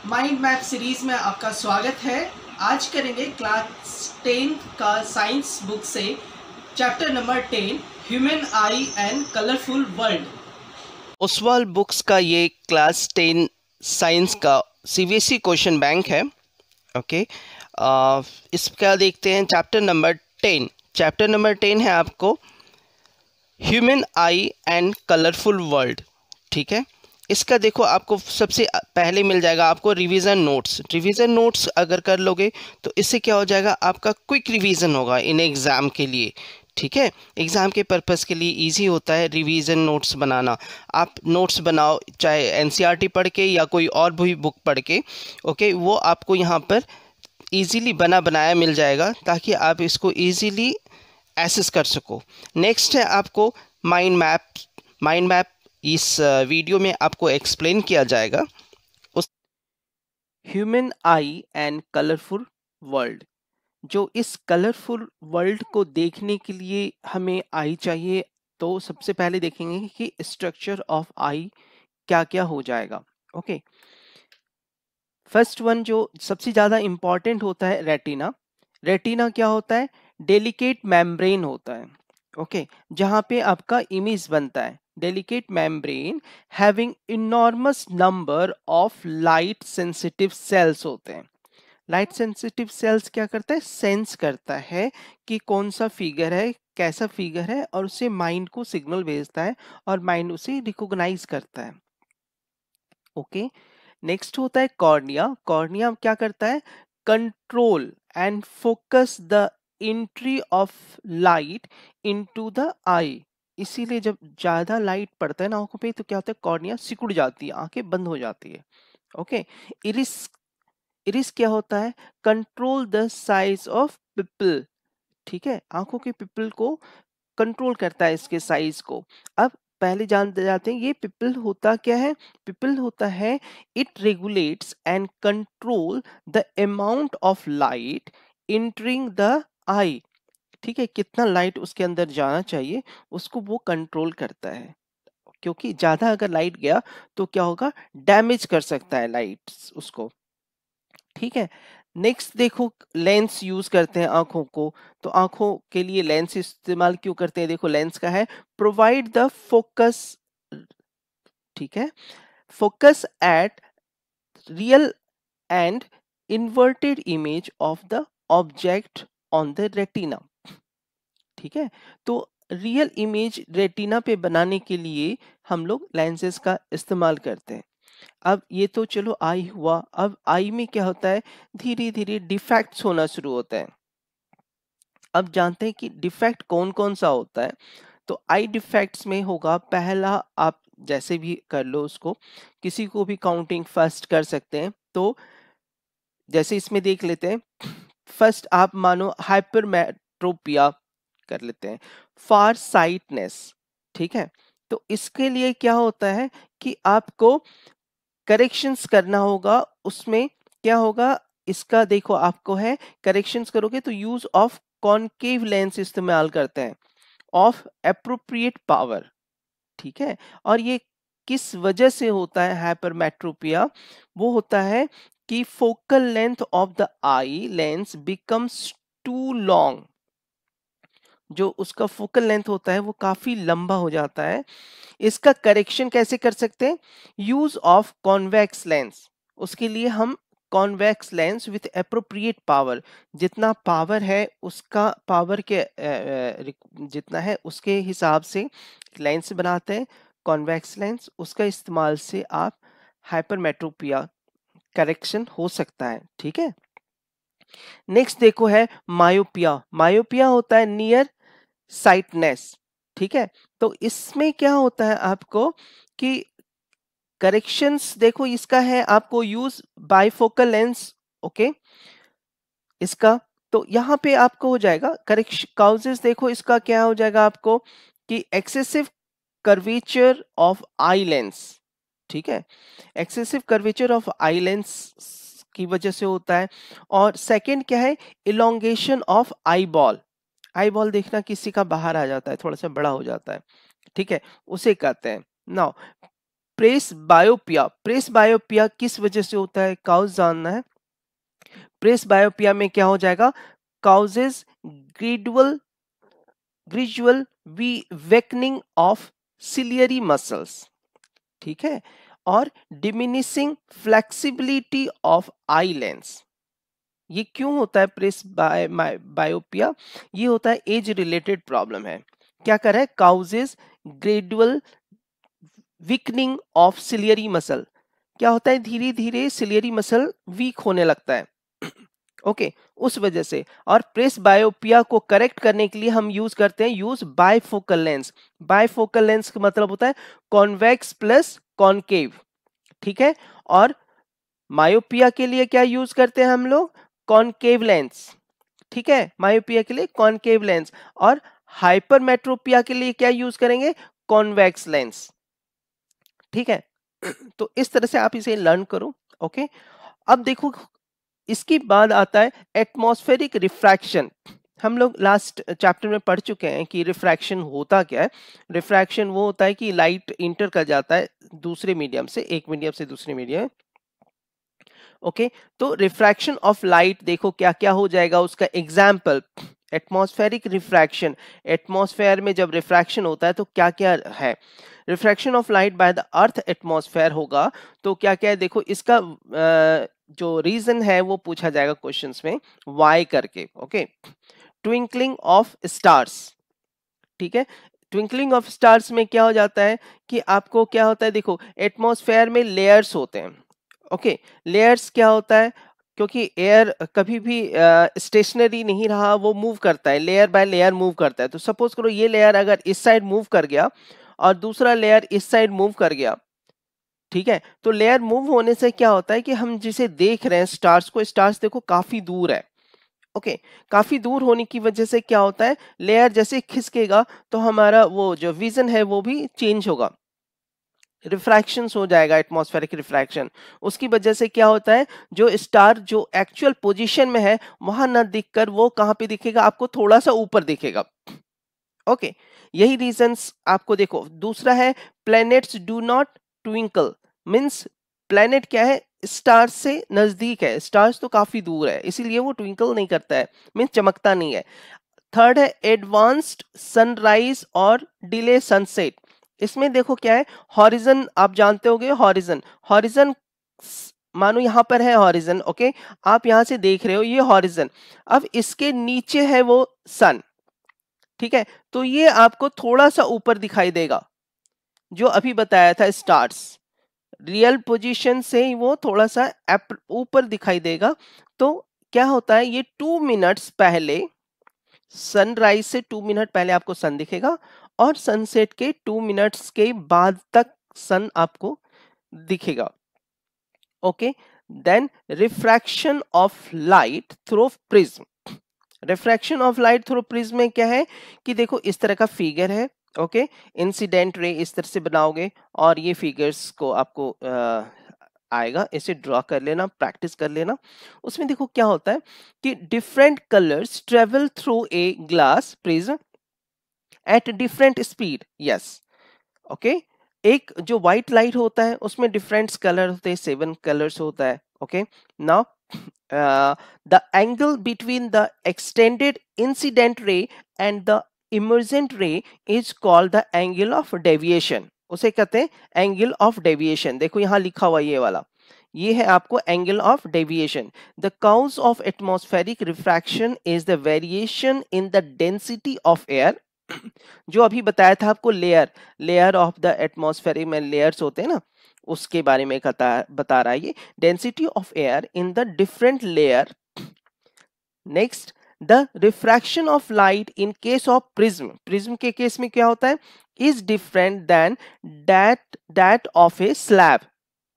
Mind map series में आपका स्वागत है। आज करेंगे क्लास 10 का साइंस बुक से chapter number 10 human I and colourful world. Oswal books का ये क्लास 10 साइंस का सीबीएसई क्वेश्चन बैंक है। ओके, इसका देखते हैं चैप्टर नंबर 10। चैप्टर नंबर 10 है आपको human I and colourful world. ठीक है, इसका देखो आपको सबसे पहले मिल जाएगा आपको रिवीजन नोट्स। रिवीजन नोट्स अगर कर लोगे तो इससे क्या हो जाएगा, आपका क्विक रिवीजन होगा इन एग्ज़ाम के लिए। ठीक है, एग्ज़ाम के पर्पस के लिए इजी होता है रिवीजन नोट्स बनाना। आप नोट्स बनाओ चाहे एनसीईआरटी पढ़ के या कोई और भी बुक पढ़ के। ओके, वो आपको यहाँ पर इजीली बनाया मिल जाएगा ताकि आप इसको इजीली एसेस कर सको। नेक्स्ट है आपको माइंड मैप। माइंड मैप इस वीडियो में आपको एक्सप्लेन किया जाएगा। उस human I and colourful world, जो इस कलरफुल वर्ल्ड को देखने के लिए हमें आई चाहिए, तो सबसे पहले देखेंगे कि स्ट्रक्चर ऑफ आई क्या क्या हो जाएगा। ओके, फर्स्ट वन जो सबसे ज़्यादा इंपॉर्टेंट होता है रेटिना। रेटिना क्या होता है, डेलिकेट मेम्ब्रेन होता है। ओके, जहाँ पे आपका इमेज बनता है। Delicate membrane having enormous number of light sensitive sales होते हैं। लाइट सेंसिटिव सेल्स क्या करता है, सेंस करता है कि कौन सा फिगर है, कैसा फिगर है, और उसे माइंड को सिग्नल भेजता है और माइंड उसे रिकॉग्नाइज करता है। ओके, नेक्स्ट होता है कॉर्निया। कॉर्निया क्या करता है, control and focus the entry of light into the eye. इसीलिए जब ज्यादा लाइट पड़ता है ना आंखों पे तो क्या होता है, कॉर्निया सिकुड़ जाती है, आंखें बंद हो जाती है। Okay, iris. इरिस क्या होता है, control the size of people. ठीक है, आंखों के पिपल को कंट्रोल करता है, इसके साइज को। अब पहले जानते जाते हैं ये पिपल होता क्या है। पिपल होता है, it regulates and control the amount of light entering the eye. ठीक है, कितना लाइट उसके अंदर जाना चाहिए उसको वो कंट्रोल करता है, क्योंकि ज्यादा अगर लाइट गया तो क्या होगा, डैमेज कर सकता है लाइट उसको। ठीक है, नेक्स्ट देखो, लेंस यूज करते हैं आंखों को, तो आंखों के लिए लेंस इस्तेमाल क्यों करते हैं, देखो लेंस का है, प्रोवाइड द फोकस। ठीक है, focus at real and inverted image of the object on the retina. ठीक है, तो रियल इमेज रेटिना पे बनाने के लिए हम लोग लेंसेज का इस्तेमाल करते हैं। अब ये तो चलो आई हुआ, अब आई में क्या होता है, धीरे धीरे डिफेक्ट्स होना शुरू होता है। अब जानते हैं कि डिफेक्ट कौन कौन सा होता है। तो आई डिफेक्ट्स में होगा पहला, आप जैसे भी कर लो उसको, किसी को भी काउंटिंग फर्स्ट कर सकते हैं। तो जैसे इसमें देख लेते हैं, फर्स्ट आप मानो हाइपरमेट्रोपिया कर लेते हैं, फार साइटनेस। ठीक है, तो इसके लिए क्या होता है कि आपको करेक्शंस करना होगा। उसमें क्या होगा, इसका देखो आपको है, करेक्शंस करोगे तो यूज ऑफ कॉनकेव लेंस इस्तेमाल करते हैं, ऑफ एप्रोप्रिएट पावर। ठीक है, और ये किस वजह से होता है हाइपरमेट्रोपिया, वो होता है कि focal length of the eye lens becomes too long. जो उसका फोकल लेंथ होता है वो काफी लंबा हो जाता है। इसका करेक्शन कैसे कर सकते हैं, यूज ऑफ कॉन्वेक्स लेंस। उसके लिए हम convex lens with appropriate power, जितना पावर है उसका पावर के जितना है उसके हिसाब से लेंस बनाते हैं, कॉन्वेक्स लेंस। उसका इस्तेमाल से आप हाइपरमेट्रोपिया करेक्शन हो सकता है। ठीक है, नेक्स्ट देखो है मायोपिया। मायोपिया होता है नियर साइटनेस। ठीक है, तो इसमें क्या होता है आपको कि करेक्शंस देखो, इसका है आपको यूज बाइफोकल लेंस। ओके, इसका तो यहाँ पे आपको हो जाएगा करेक्शन काउजेस, देखो इसका क्या हो जाएगा आपको कि excessive curvature of eye lens. ठीक है, excessive curvature of eye lens की वजह से होता है। और सेकंड क्या है, elongation of eye ball. Eye ball देखना किसी का बाहर आ जाता है, थोड़ा सा बड़ा हो जाता है। ठीक है, उसे कहते हैं। नाउ प्रेसबायोपिया, प्रेसबायोपिया किस वजह से होता है, काउज जानना है। प्रेसबायोपिया में क्या हो जाएगा, causes gradual wakening of ciliary muscles, ठीक है, और diminishing flexibility of eye lens. ये क्यों होता है प्रेस बायोपिया, ये होता है एज रिलेटेड प्रॉब्लम है। क्या कर रहा है, causes gradual weakening of ciliary muscle, क्या होता है धीरे धीरे सिलियरी मसल वीक होने लगता है ओके उस वजह से। और प्रेस बायोपिया को करेक्ट करने के लिए हम यूज करते हैं use bifocal lens. Bifocal lens का मतलब होता है कॉन्वेक्स प्लस कॉनकेव, ठीक है। और मायोपिया के लिए क्या यूज करते हैं हम लोग, कॉनकेव लेंस, ठीक है, मायोपिया के लिए कॉनकेव लेंस। और हाइपरमेट्रोपिया के लिए क्या यूज करेंगे, कॉन्वेक्स लेंस, ठीक है। तो इस तरह से आप इसे लर्न करो ओके। अब देखो इसके बाद आता है एटमॉस्फेरिक रिफ्रैक्शन। हम लोग लास्ट चैप्टर में पढ़ चुके हैं कि रिफ्रैक्शन होता क्या है। रिफ्रैक्शन वो होता है कि लाइट इंटर कर जाता है दूसरे मीडियम से, एक मीडियम से दूसरे मीडियम ओके। तो रिफ्रैक्शन ऑफ लाइट देखो क्या क्या हो जाएगा, उसका एग्जाम्पल एटमॉस्फेरिक रिफ्रैक्शन। एटमॉस्फेयर में जब रिफ्रैक्शन होता है तो क्या क्या है, refraction of light by the earth atmosphere होगा तो क्या क्या है, देखो इसका जो रीजन है वो पूछा जाएगा क्वेश्चंस में वाई करके ओके। ट्विंकलिंग ऑफ स्टार्स, ठीक है, ट्विंकलिंग ऑफ स्टार्स में क्या हो जाता है कि आपको क्या होता है, देखो एटमॉस्फेयर में लेयर्स होते हैं ओके। लेयर्स क्या होता है, क्योंकि एयर कभी भी स्टेशनरी नहीं रहा, वो मूव करता है, लेयर बाय लेयर मूव करता है। तो सपोज करो ये लेयर अगर इस साइड मूव कर गया और दूसरा लेयर इस साइड मूव कर गया, ठीक है, तो लेयर मूव होने से क्या होता है कि हम जिसे देख रहे हैं स्टार्स को, स्टार्स देखो काफी दूर है ओके। काफी दूर होने की वजह से क्या होता है, लेयर जैसे खिसकेगा तो हमारा वो जो विजन है वो भी चेंज होगा, रिफ्रैक्शन हो जाएगा, एटमॉस्फेरिक रिफ्रैक्शन। उसकी वजह से क्या होता है, जो स्टार जो एक्चुअल पोजीशन में है वहां ना दिखकर वो कहां पे दिखेगा, आपको थोड़ा सा ऊपर दिखेगा ओके। यही रीजंस आपको देखो। दूसरा है planets do not twinkle, means planet क्या है, स्टार से नजदीक है, स्टार्स तो काफी दूर है इसीलिए वो ट्विंकल नहीं करता है, मींस चमकता नहीं है। थर्ड है एडवांस्ड सनराइज और डिले सनसेट। इसमें देखो क्या है, हॉरिजन आप जानते होगे, हॉरिजन, हॉरिजन मानो यहां पर है हॉरिजन ओके, आप यहां से देख रहे हो ये हॉरिजन, अब इसके नीचे है वो सन, ठीक है, तो ये आपको थोड़ा सा ऊपर दिखाई देगा, जो अभी बताया था स्टार्स, रियल पोजीशन से ही वो थोड़ा सा ऊपर दिखाई देगा। तो क्या होता है, ये 2 मिनट्स पहले, सनराइज से 2 मिनट पहले आपको सन दिखेगा और सनसेट के 2 मिनट्स के बाद तक सन आपको दिखेगा okay. Then refraction of light through prism. Refraction of light through prism में क्या है कि देखो इस तरह का फिगर है ओके, इंसिडेंट रे इस तरह से बनाओगे और ये फिगर्स को आपको आएगा, इसे ड्रॉ कर लेना, प्रैक्टिस कर लेना। उसमें देखो क्या होता है कि different colours travel through a glass prism at different speed, yes okay. एक जो व्हाइट लाइट होता है उसमें डिफरेंट कलर होते हैं, 7 कलर्स होता है okay. Now the angle between the extended incident ray and the emergent ray is called the angle of deviation, उसे कहते हैं एंगल ऑफ डेविएशन। देखो यहां लिखा हुआ ये वाला, ये है आपको angle of deviation. The cause of atmospheric refraction is the variation in the density of air, जो अभी बताया था आपको, लेयर ऑफ द एटमॉस्फेयर में लेयर्स होते हैं ना, उसके बारे में बता रहा है ये, density of air in the different layer. Next the refraction of light in case of prism, prism के केस में क्या होता है, is different than that of a slab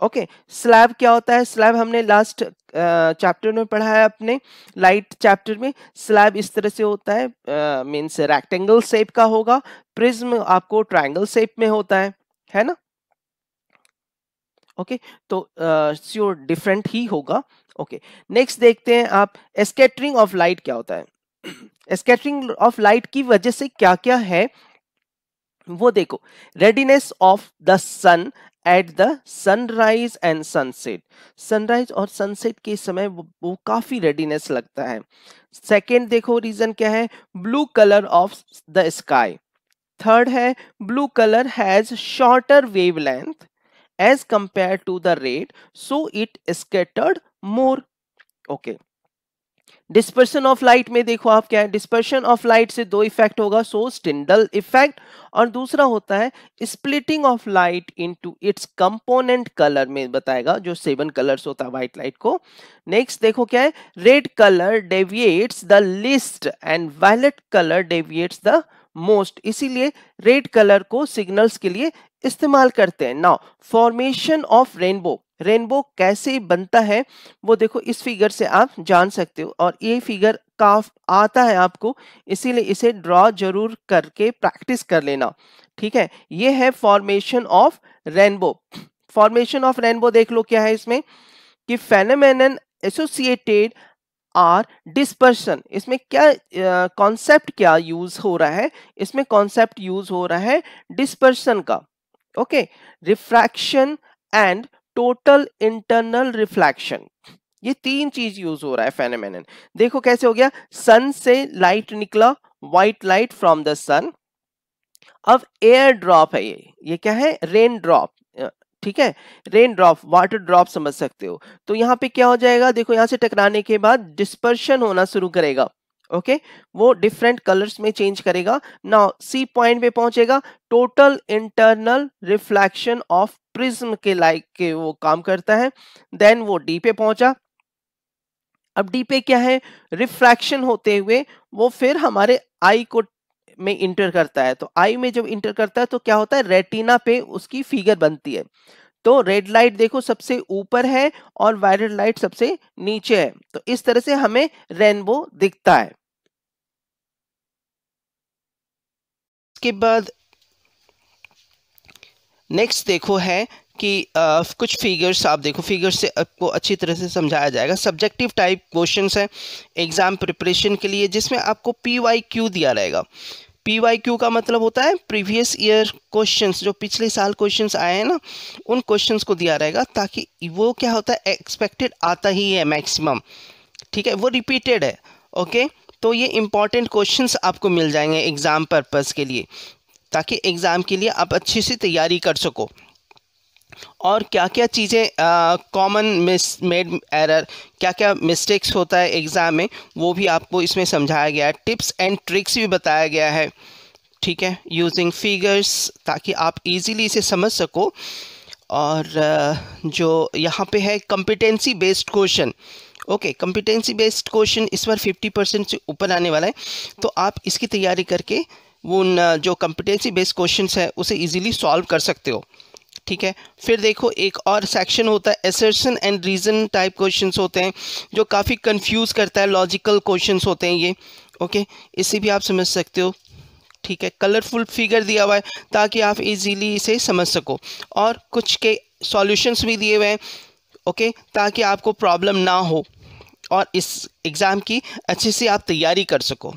okay. Slab क्या होता है, स्लैब हमने लास्ट चैप्टर में पढ़ा है अपने लाइट चैप्टर में। स्लैब इस तरह से होता है, मींस रेक्टेंगल शेप का होगा, प्रिज्म आपको ट्रायंगल शेप में होता है ना ओके। तो श्योर डिफरेंट ही होगा ओके। नेक्स्ट देखते हैं आप स्कैटरिंग ऑफ लाइट क्या होता है। स्कैटरिंग ऑफ लाइट की वजह से क्या क्या है वो देखो, redness of the sun at the sunrise and sunset, sunrise और सनसेट के समय वो काफी रेडिनेस लगता है। सेकेंड देखो रीजन क्या है, blue colour of the sky. Third है blue colour has shorter wavelength as compare to the red, so it scattered more. Okay, dispersion of light में देखो आप क्या है, डिस्पर्शन ऑफ लाइट से दो इफेक्ट होगा, सो स्टिंडल इफेक्ट, और दूसरा होता है splitting of light into its component colour में बताएगा, जो 7 कलर्स होता है व्हाइट लाइट को। नेक्स्ट देखो क्या है, red colour deviates the least and violet colour deviates the most, इसीलिए रेड कलर को सिग्नल्स के लिए इस्तेमाल करते हैं। Now formation of rainbow, rainbow कैसे बनता है वो देखो इस फिगर से आप जान सकते हो, और ये फिगर काफ आता है आपको, इसीलिए इसे ड्रॉ जरूर करके प्रैक्टिस कर लेना, ठीक है। ये है formation of rainbow. Formation of rainbow देख लो क्या है इसमें, कि फेनोमेनन एसोसिएटेड आर डिस्पर्शन, इसमें क्या कॉन्सेप्ट क्या यूज हो रहा है, इसमें कॉन्सेप्ट यूज हो रहा है डिस्पर्शन का। Okay, refraction and total internal reflection, ये 3 चीज यूज हो रहा है फेनोमेनन। देखो कैसे हो गया, सन से लाइट निकला, व्हाइट लाइट फ्रॉम द सन, अब एयर ड्रॉप है, ये क्या है, रेन ड्रॉप, ठीक है, रेन ड्रॉप, वाटर ड्रॉप समझ सकते हो। तो यहाँ पे क्या हो जाएगा, देखो यहाँ से टकराने के बाद डिस्पर्शन होना शुरू करेगा, ओके, वो डिफरेंट कलर्स में चेंज करेगा। नाउ सी पॉइंट पे पहुंचेगा, total internal reflection of prism के लाइक के वो काम करता है। देन वो डी पे पहुंचा, अब डी पे क्या है, रिफ्रैक्शन होते हुए वो फिर हमारे आई को में इंटर करता है, तो आई में जब इंटर करता है तो क्या होता है, रेटिना पे उसकी फिगर बनती है। तो रेड लाइट देखो सबसे ऊपर है और वायलेट लाइट सबसे नीचे है, तो इस तरह से हमें रेनबो दिखता है। इसके बाद नेक्स्ट देखो है कि कुछ फिगर्स आप देखो, फिगर से आपको अच्छी तरह से समझाया जाएगा। सब्जेक्टिव टाइप क्वेश्चंस है एग्जाम प्रिपरेशन के लिए, जिसमें आपको PYQ दिया रहेगा। PYQ का मतलब होता है प्रीवियस ईयर क्वेश्चंस, जो पिछले साल क्वेश्चंस आए हैं ना, उन क्वेश्चंस को दिया रहेगा, ताकि वो क्या होता है, एक्सपेक्टेड आता ही है मैक्सिमम, ठीक है, वो रिपीटेड है। ओके, तो ये इंपॉर्टेंट क्वेश्चंस आपको मिल जाएंगे एग्जाम पर्पस के लिए, ताकि एग्ज़ाम के लिए आप अच्छी सी तैयारी कर सको। और क्या क्या चीज़ें कॉमन मेड एरर, क्या क्या मिस्टेक्स होता है एग्ज़ाम में, वो भी आपको इसमें समझाया गया है। टिप्स एंड ट्रिक्स भी बताया गया है, ठीक है, यूजिंग फिगर्स, ताकि आप इजीली इसे समझ सको। और जो यहाँ पे है competency based question, okay, competency based question इस बार 50% से ऊपर आने वाला है, तो आप इसकी तैयारी करके वो जो कॉम्पिटेंसी बेस्ड क्वेश्चंस है उसे इजीली सॉल्व कर सकते हो, ठीक है। फिर देखो एक और सेक्शन होता है assertion and reason type questions होते हैं, जो काफ़ी कंफ्यूज करता है, लॉजिकल क्वेश्चंस होते हैं ये, ओके, इसे भी आप समझ सकते हो, ठीक है। कलरफुल फिगर दिया हुआ है ताकि आप इजीली इसे समझ सको, और कुछ के सॉल्यूशंस भी दिए हुए हैं, ओके, ताकि आपको प्रॉब्लम ना हो और इस एग्ज़ाम की अच्छे से आप तैयारी कर सको।